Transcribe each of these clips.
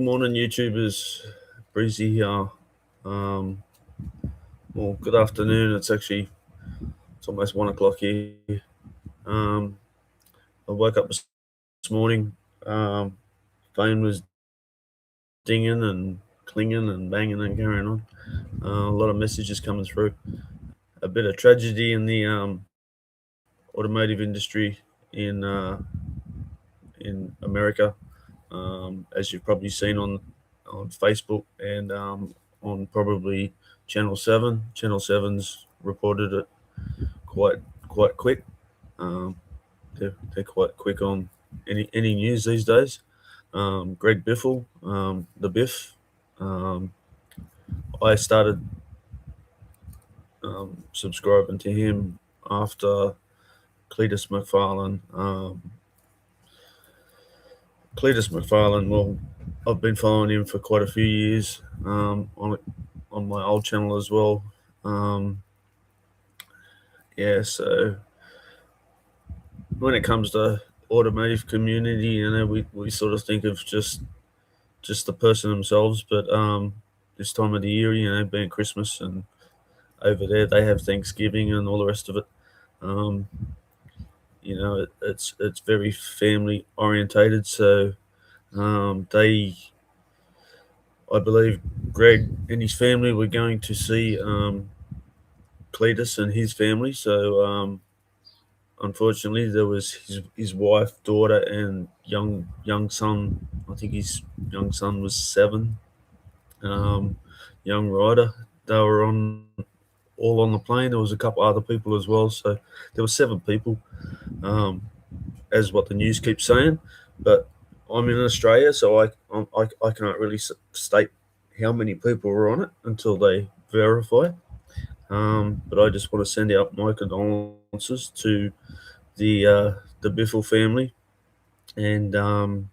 Morning, YouTubers. Breezy here. Well, good afternoon. It's almost 1 o'clock here. I woke up this morning. Phone was dinging and clinging and banging and carrying on. A lot of messages coming through. A bit of tragedy in the automotive industry in America, as you've probably seen on Facebook and on probably Channel 7. Channel 7's reported it quite quick. They're quite quick on any news these days. Greg Biffle, the BIFF. I started subscribing to him after Cleetus McFarland. Well, I've been following him for quite a few years on my old channel as well. So when it comes to automotive community, we sort of think of just the person themselves, but this time of the year, being Christmas, and over there they have Thanksgiving and all the rest of it. It's very family orientated, so I believe Greg and his family were going to see Cleetus and his family. So unfortunately, there was his wife, daughter, and young son. I think his young son was 7. Young rider. They were all on the plane. There was a couple other people as well. So there were 7 people, as what the news keeps saying. But I'm in Australia, so I can't really state how many people were on it until they verify. But I just want to send out my condolences to the Biffle family and the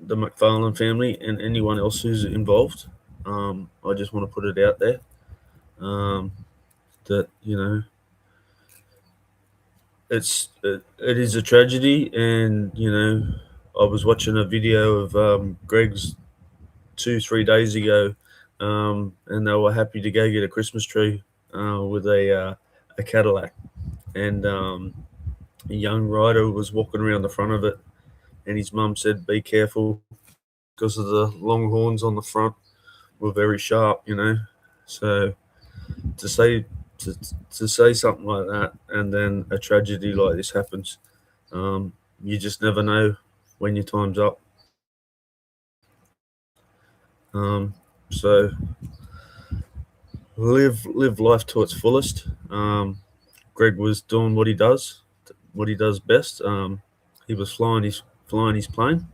McFarland family and anyone else who's involved. I just want to put it out there that it is a tragedy, and I was watching a video of Greg's 2-3 days ago, and they were happy to go get a Christmas tree with a Cadillac, and a young rider was walking around the front of it, and his mum said, "Be careful," because of the long horns on the front were very sharp, So to say something like that, and then a tragedy like this happens, you just never know when your time's up. So live life to its fullest. Greg was doing what he does best. He was flying his plane.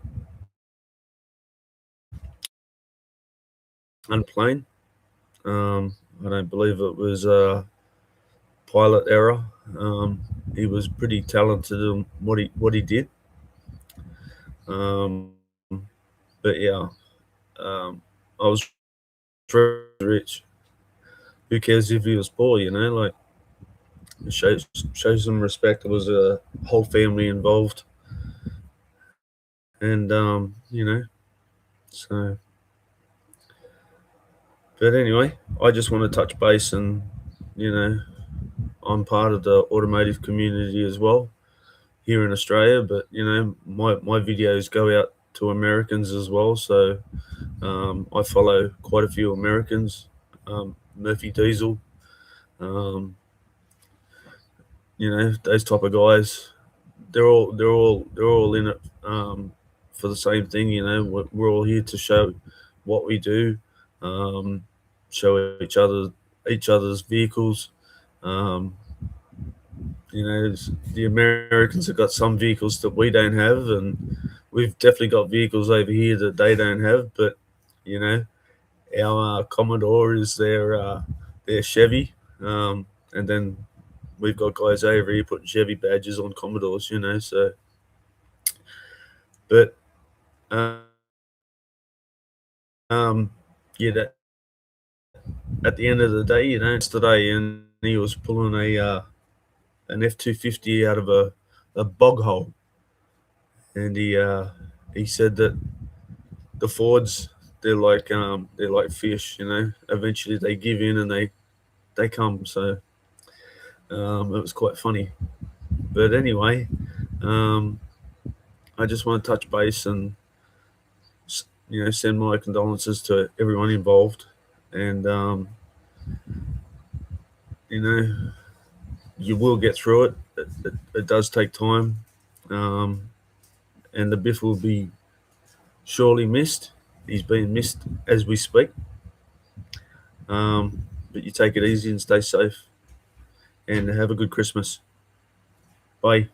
Unplane. I don't believe it was a pilot error. He was pretty talented in what he did. But yeah, I was rich. Who cares if he was poor? Like, it shows some respect. There was a whole family involved, and so. But anyway, I just want to touch base, and I'm part of the automotive community as well here in Australia. But my videos go out to Americans as well. So I follow quite a few Americans. Murphy Diesel, those type of guys. They're all in it for the same thing. We're all here to show what we do, show each other's vehicles. The Americans have got some vehicles that we don't have, and we've definitely got vehicles over here that they don't have. But our Commodore is their Chevy, and then we've got guys over here putting Chevy badges on Commodores. So. But that at the end of the day, today, and he was pulling an F-250 out of a bog hole, and he said that the Fords, they're like fish, you know. Eventually they give in and they come. So it was quite funny. But anyway, I just want to touch base and send my condolences to everyone involved, and you know you will get through it. It does take time, and the Biff will be surely missed. He's being missed as we speak. But you take it easy and stay safe, and have a good Christmas. Bye.